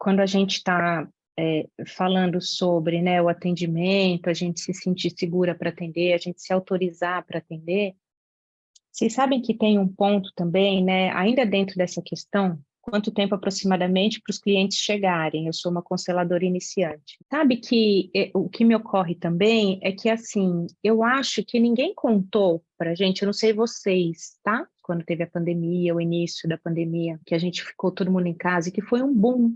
quando a gente está falando sobre, né, o atendimento, a gente se sentir segura para atender, a gente se autorizar para atender, vocês sabem que tem um ponto também, né, ainda dentro dessa questão, quanto tempo aproximadamente para os clientes chegarem? Eu sou uma consteladora iniciante. Sabe que o que me ocorre também é que, assim, eu acho que ninguém contou para a gente, eu não sei vocês, tá? Quando teve a pandemia, o início da pandemia, que a gente ficou todo mundo em casa e que foi um boom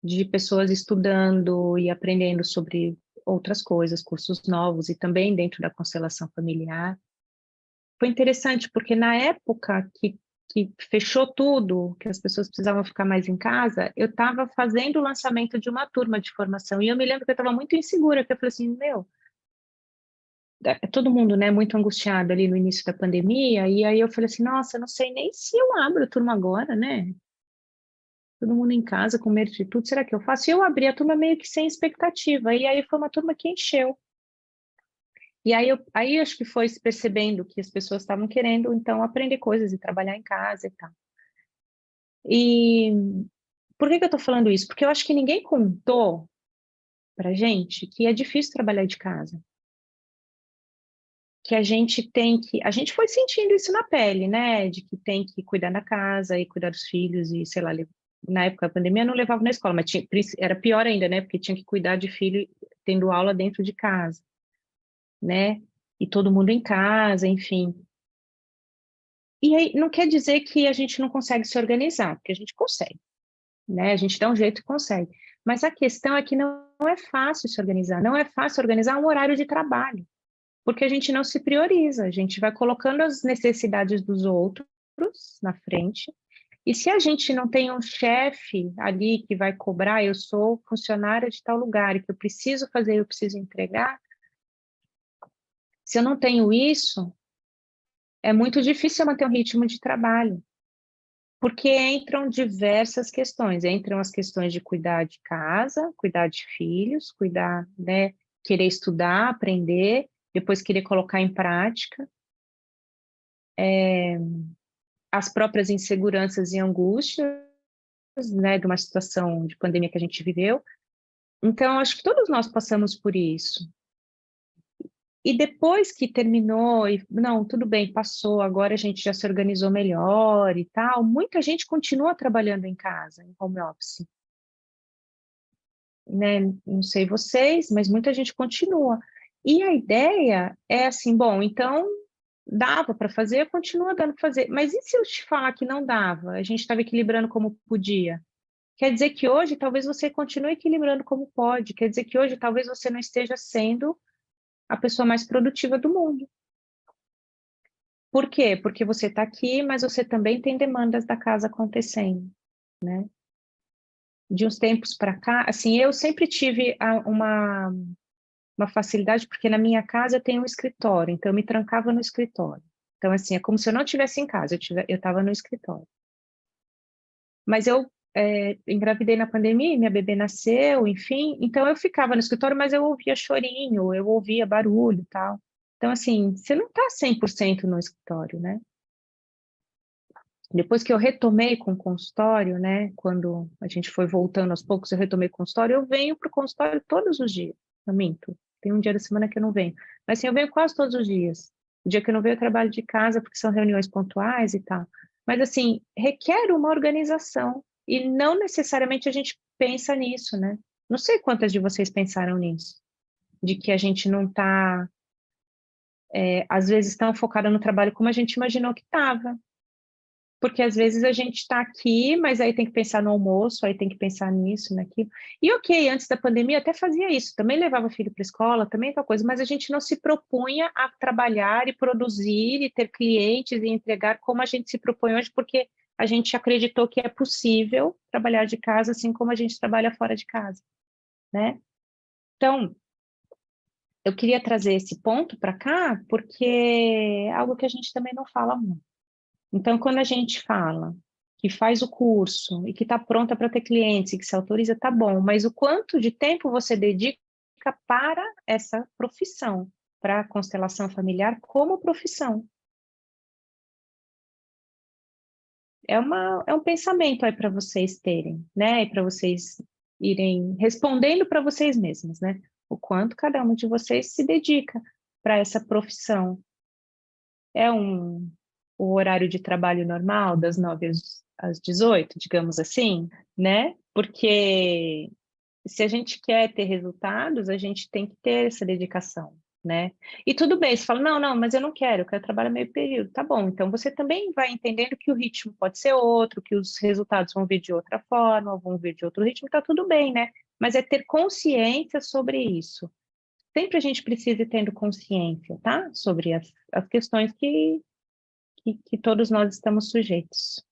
de pessoas estudando e aprendendo sobre outras coisas, cursos novos e também dentro da constelação familiar. Foi interessante porque na época que fechou tudo, que as pessoas precisavam ficar mais em casa, eu estava fazendo o lançamento de uma turma de formação e eu me lembro que eu estava muito insegura, que eu falei assim, meu, todo mundo, né, muito angustiado ali no início da pandemia, e aí eu falei assim, nossa, eu não sei nem se eu abro a turma agora, né? Todo mundo em casa, com medo de tudo, será que eu faço? E eu abri a turma meio que sem expectativa, e aí foi uma turma que encheu. E aí acho que foi se percebendo que as pessoas estavam querendo, então, aprender coisas e trabalhar em casa e tal. E por que que eu estou falando isso? Porque eu acho que ninguém contou pra gente que é difícil trabalhar de casa. Que a gente tem que... A gente foi sentindo isso na pele, né? De que tem que cuidar da casa e cuidar dos filhos e, sei lá, na época da pandemia não levava na escola, mas era pior ainda, né? Porque tinha que cuidar de filho tendo aula dentro de casa, né? E todo mundo em casa, enfim. E aí, não quer dizer que a gente não consegue se organizar, porque a gente consegue, né? A gente dá um jeito e consegue. Mas a questão é que não é fácil se organizar, não é fácil organizar um horário de trabalho, porque a gente não se prioriza, a gente vai colocando as necessidades dos outros na frente, e se a gente não tem um chefe ali que vai cobrar, eu sou funcionária de tal lugar, e que eu preciso fazer, eu preciso entregar, se eu não tenho isso, é muito difícil eu manter um ritmo de trabalho. Porque entram diversas questões, entram as questões de cuidar de casa, cuidar de filhos, cuidar, né, querer estudar, aprender, depois querer colocar em prática, as próprias inseguranças e angústias, né, de uma situação de pandemia que a gente viveu. Então, acho que todos nós passamos por isso. E depois que terminou, e não, tudo bem, passou, agora a gente já se organizou melhor e tal, muita gente continua trabalhando em casa, em home office. Né? Não sei vocês, mas muita gente continua. E a ideia é assim, bom, então dava para fazer, continua dando para fazer. Mas e se eu te falar que não dava? A gente estava equilibrando como podia. Quer dizer que hoje talvez você continue equilibrando como pode. Quer dizer que hoje talvez você não esteja sendo a pessoa mais produtiva do mundo. Por quê? Porque você está aqui, mas você também tem demandas da casa acontecendo, né? De uns tempos para cá, assim, eu sempre tive uma facilidade, porque na minha casa eu tenho um escritório, então eu me trancava no escritório. Então, assim, é como se eu não estivesse em casa, eu estava no escritório. Mas eu engravidei na pandemia, e minha bebê nasceu, enfim, então eu ficava no escritório, mas eu ouvia chorinho, eu ouvia barulho e tal. Então, assim, você não está 100% no escritório, né? Depois que eu retomei com o consultório, né, quando a gente foi voltando aos poucos, eu retomei o consultório, eu venho para o consultório todos os dias, eu minto, tem um dia da semana que eu não venho, mas assim, eu venho quase todos os dias. O dia que eu não venho, eu trabalho de casa, porque são reuniões pontuais e tal. Mas assim, requer uma organização, e não necessariamente a gente pensa nisso, né? Não sei quantas de vocês pensaram nisso, de que a gente não está, às vezes, tão focada no trabalho como a gente imaginou que estava. Porque às vezes a gente está aqui, mas aí tem que pensar no almoço, aí tem que pensar nisso, naquilo. E ok, antes da pandemia eu até fazia isso, também levava filho para a escola, também tal coisa, mas a gente não se propunha a trabalhar e produzir e ter clientes e entregar como a gente se propõe hoje, porque a gente acreditou que é possível trabalhar de casa assim como a gente trabalha fora de casa, né? Então, eu queria trazer esse ponto para cá, porque é algo que a gente também não fala muito. Então, quando a gente fala que faz o curso e que está pronta para ter clientes e que se autoriza, tá bom, mas o quanto de tempo você dedica para essa profissão, para a constelação familiar como profissão? É um pensamento aí para vocês terem, né? E para vocês irem respondendo para vocês mesmos, né? O quanto cada um de vocês se dedica para essa profissão. É o horário de trabalho normal, das 9 às 18, digamos assim, né? Porque se a gente quer ter resultados, a gente tem que ter essa dedicação, né? E tudo bem, você fala, não, não, mas eu quero trabalhar meio período. Tá bom, então você também vai entendendo que o ritmo pode ser outro, que os resultados vão vir de outra forma, vão vir de outro ritmo, tá tudo bem, né? Mas é ter consciência sobre isso. Sempre a gente precisa ir tendo consciência, tá? Sobre as questões que todos nós estamos sujeitos.